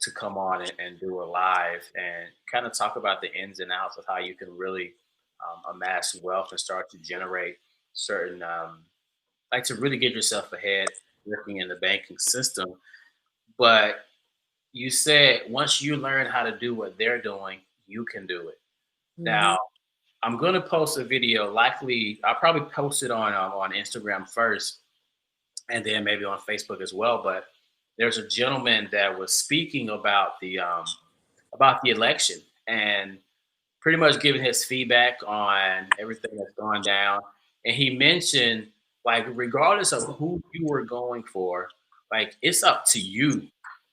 to come on and do a live and kind of talk about the ins and outs of how you can really amass wealth and start to generate certain, like to really get yourself ahead working in the banking system. But you said once you learn how to do what they're doing, you can do it. Hmm. Now, I'm going to post a video. Likely, I'll probably post it on Instagram first, and then maybe on Facebook as well. But there's a gentleman that was speaking about the election and pretty much giving his feedback on everything that's gone down. And he mentioned, like, regardless of who you were going for, like, it's up to you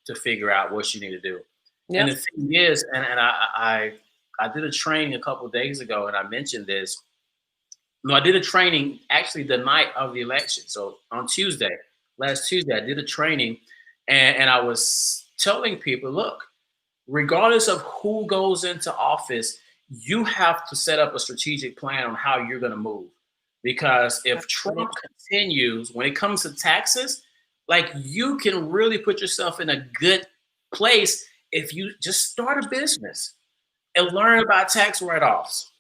to figure out what you need to do. And Yep. the thing is, and I did a training a couple of days ago, and I mentioned this. No, I did a training actually the night of the election. So on Tuesday, last Tuesday, I did a training, and I was telling people, look, regardless of who goes into office, you have to set up a strategic plan on how you're going to move. Because if Trump continues, when it comes to taxes, like you can really put yourself in a good place if you just start a business and learn about tax write-offs.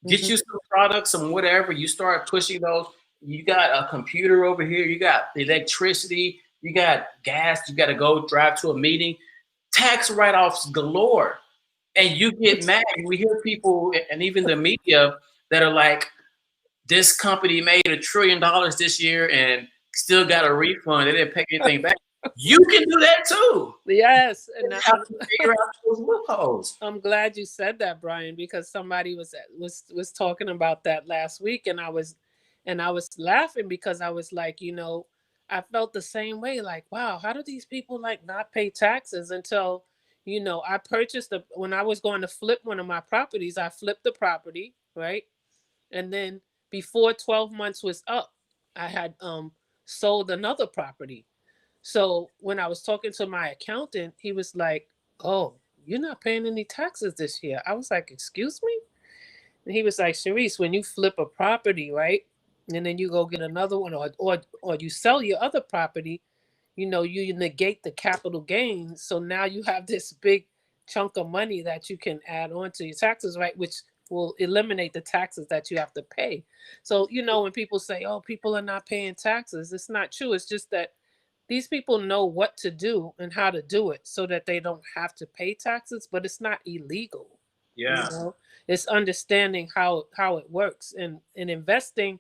Get Hmm. you some products, some whatever. You start pushing those. You got a computer over here. You got electricity. You got gas. You got to go drive to a meeting. Tax write-offs galore. And you get mad. We hear people and even the media that are like, this company made $1 trillion this year and still got a refund. They didn't pay anything back. You can do that too. Yes. You And just have to figure out those loopholes. I'm glad you said that, Brian, because somebody was talking about that last week, and I was laughing because I was like, you know, I felt the same way. Like, wow, how do these people like not pay taxes until, you know, I purchased when I was going to flip one of my properties, I flipped the property, right? And then before 12 months was up, I had sold another property. So when I was talking to my accountant, he was like, "Oh, you're not paying any taxes this year." I was like, "Excuse me?" And he was like, "Charisse, when you flip a property, right, and then you go get another one, or you sell your other property, you know, you negate the capital gains. So now you have this big chunk of money that you can add on to your taxes, right? Which will eliminate the taxes that you have to pay." So, you know, when people say, "Oh, people are not paying taxes," it's not true. It's just that these people know what to do and how to do it so that they don't have to pay taxes, but it's not illegal. You Yeah. know, it's understanding how it works. And in investing,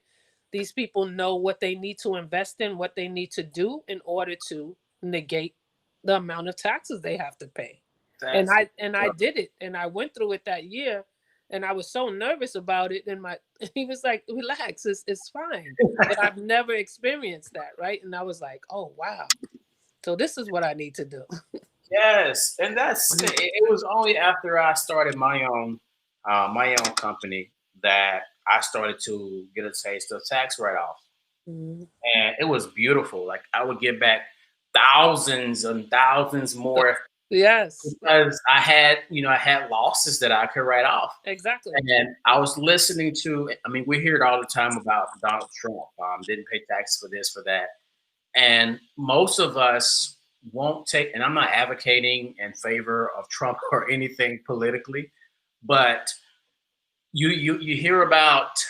these people know what they need to invest in, what they need to do in order to negate the amount of taxes they have to pay. And That's I did it, and I went through it that year, and I was so nervous about it. And my he was like, "Relax, it's fine." But I've never experienced that, right? And I was like, "Oh wow, so this is what I need to do." yes, and it was only after I started my own company that I started to get a taste of tax write-off, Mhm. and it was beautiful. Like I would get back thousands and thousands more Yes, because I had losses that I could write off. exactly. And I was listening to, I mean, we hear it all the time about Donald Trump. Didn't pay taxes for this, for that. And most of us won't take, and I'm not advocating in favor of Trump or anything politically, but you hear about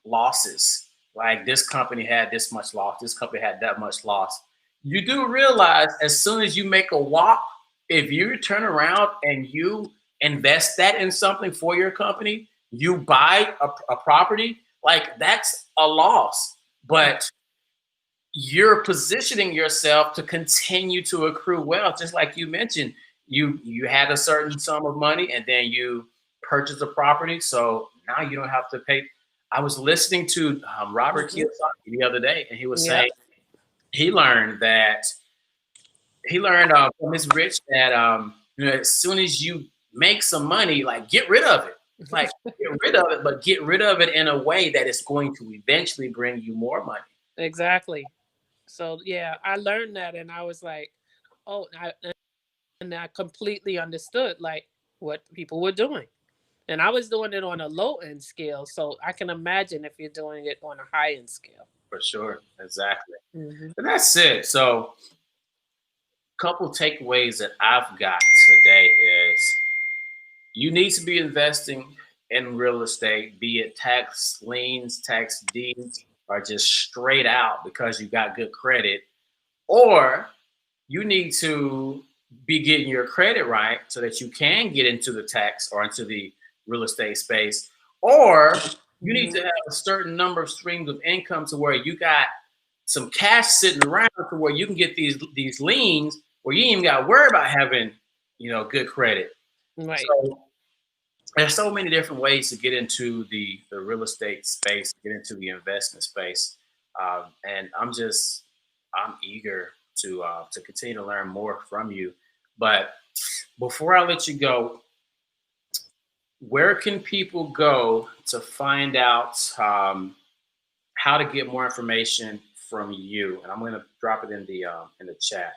losses. Like this company had this much loss, this company had that much loss. You do realize as soon as you make a whop, if you turn around and you invest that in something for your company, you buy a property, like that's a loss. But you're positioning yourself to continue to accrue wealth, just like you mentioned. You had a certain sum of money and then you purchased a property, so now you don't have to pay. I was listening to Robert Mhm. Kiyosaki the other day, and he was Yep. saying he learned that from his rich that as soon as you make some money, like get rid of it, like get rid of it, but get rid of it in a way that it's going to eventually bring you more money. Exactly. So yeah, I learned that, and I was like, oh, and I completely understood like what people were doing. And I was doing it on a low end scale. So I can imagine if you're doing it on a high end scale. For sure. Exactly. Hmm. And that's it. So, couple takeaways that I've got today is you need to be investing in real estate, be it tax liens, tax deeds, or just straight out because you got good credit, or you need to be getting your credit right so that you can get into the tax or into the real estate space, or you need Hmm. to have a certain number of streams of income to where you got some cash sitting around to where you can get these liens where you ain't even got to worry about having good credit. Right. So there's so many different ways to get into the real estate space, get into the investment space, and I'm eager to continue to learn more from you. But before I let you go, where can people go to find out how to get more information from you? And I'm going to drop it in the chat.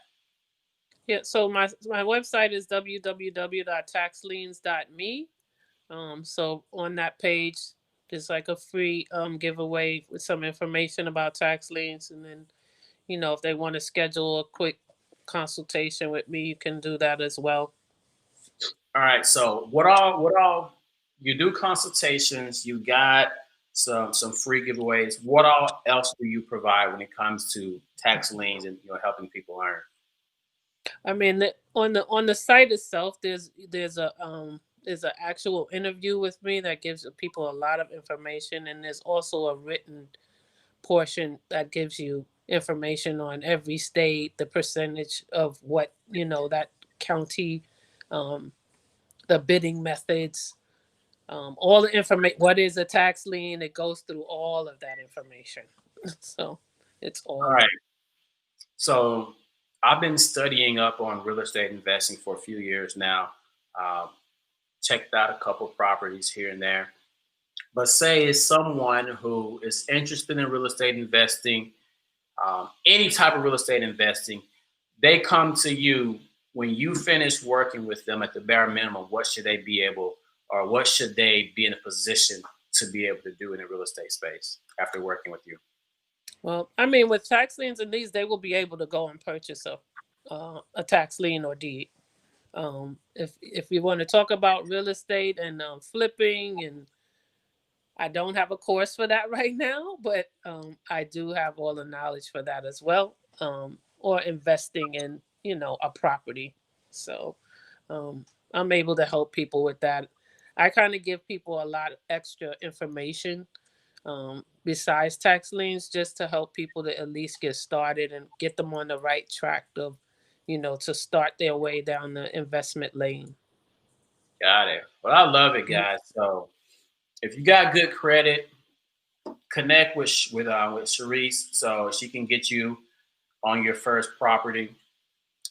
Yeah. So my website is www.taxliens.me. So on that page, there's like a free giveaway with some information about tax liens, and then if they want to schedule a quick consultation with me, you can do that as well. All right. So what all you do consultations, you got some free giveaways. What all else do you provide when it comes to tax liens and helping people learn? I mean, on the site itself, there's an actual interview with me that gives people a lot of information, and there's also a written portion that gives you information on every state, the percentage of what that county, um, the bidding methods, all the information. What is a tax lien? It goes through all of that information, so it's All all there. right. So I've been studying up on real estate investing for a few years now. Um, Checked out a couple properties here and there. But say it's someone who is interested in real estate investing, any type of real estate investing, they come to you when you finish working with them at the bare minimum. What should they be able, or what should they be in a position to be able to do in the real estate space after working with you? Well, I mean, with tax liens and these, they will be able to go and purchase a tax lien or deed. If you want to talk about real estate and flipping, and I don't have a course for that right now, but I do have all the knowledge for that as well. Or investing in a property, so um, I'm able to help people with that. I kind of give people a lot of extra information besides tax liens, just to help people to at least get started and get them on the right track of, to start their way down the investment lane. Got it. Well, I love it, Mhm. guys. So if you got good credit, connect with Charisse so she can get you on your first property.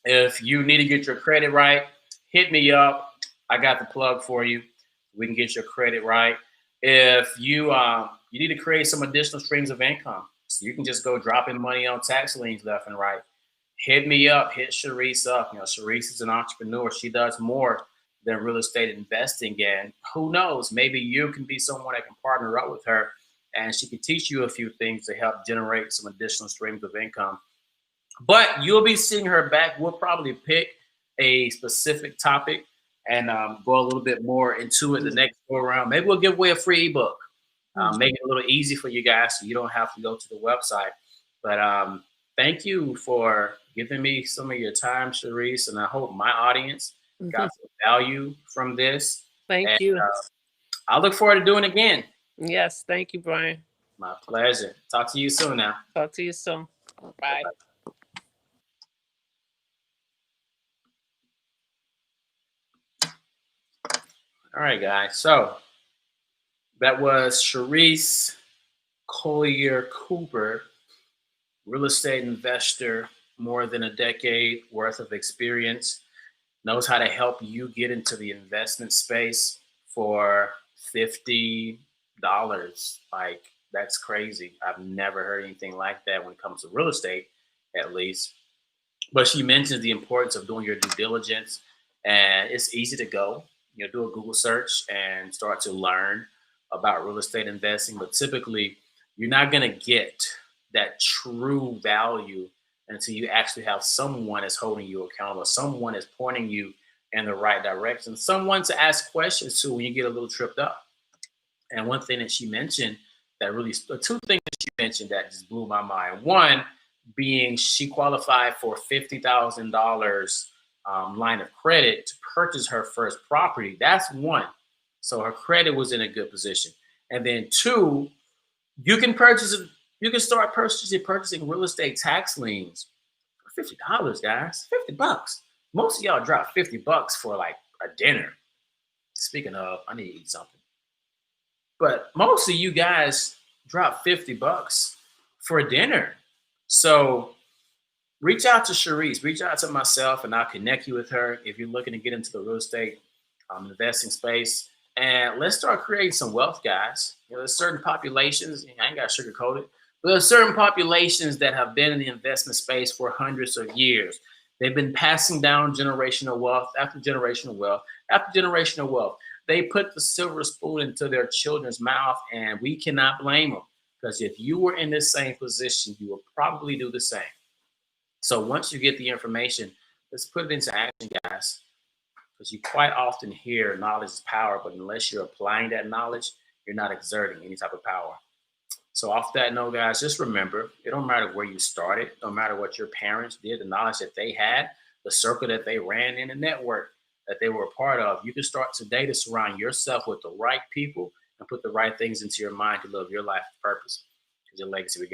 If you need to get your credit right, hit me up. I got the plug for you. We can get your credit right. If you need to create some additional streams of income, so you can just go dropping money on tax liens left and right. Hit me up. Hit Charisse up. Charisse is an entrepreneur. She does more than real estate investing, and who knows? Maybe you can be someone that can partner up with her, and she can teach you a few things to help generate some additional streams of income. But you'll be seeing her back. We'll probably pick a specific topic and go a little bit more into it the next go around. Maybe we'll give away a free ebook, Mhm. make it a little easy for you guys so you don't have to go to the website. But thank you for giving me some of your time, Charisse, and I hope my audience Mhm. got some value from this. And Thank you. I look forward to doing it again. Yes, thank you, Brian. My pleasure. Talk to you soon now. Talk to you soon. Bye. Bye-bye. All right, guys. So that was Charisse Collier Cooper, real estate investor, more than a decade worth of experience, knows how to help you get into the investment space for $50. Like, that's crazy. I've never heard anything like that when it comes to real estate, at least. But she mentions the importance of doing your due diligence, and it's easy to go. Do a Google search and start to learn about real estate investing. But typically, you're not going to get that true value until you actually have someone that's holding you accountable, someone is pointing you in the right direction, someone to ask questions to when you get a little tripped up. And one thing that she mentioned that really, two things that she mentioned that just blew my mind. One being she qualified for $50,000 line of credit to purchase her first property. That's one. So her credit was in a good position. And then two, you can start purchasing real estate tax liens for $50, guys. $50. Most of y'all drop $50 for like a dinner. Speaking of, I need to eat something. But most of you guys drop $50 for dinner. So reach out to Charisse, reach out to myself, and I'll connect you with her if you're looking to get into the real estate investing space. And let's start creating some wealth, guys. There's certain populations, I ain't got to sugarcoat it, but there's certain populations that have been in the investment space for hundreds of years. They've been passing down generational wealth after generational wealth after generational wealth. They put the silver spoon into their children's mouth, and we cannot blame them, because if you were in this same position, you would probably do the same. So once you get the information, let's put it into action, guys, because you quite often hear knowledge is power, but unless you're applying that knowledge, you're not exerting any type of power. So off that note, guys, just remember, it don't matter where you started, no matter what your parents did, the knowledge that they had, the circle that they ran in, the network that they were a part of. You can start today to surround yourself with the right people and put the right things into your mind to live your life with purpose, because your legacy begins.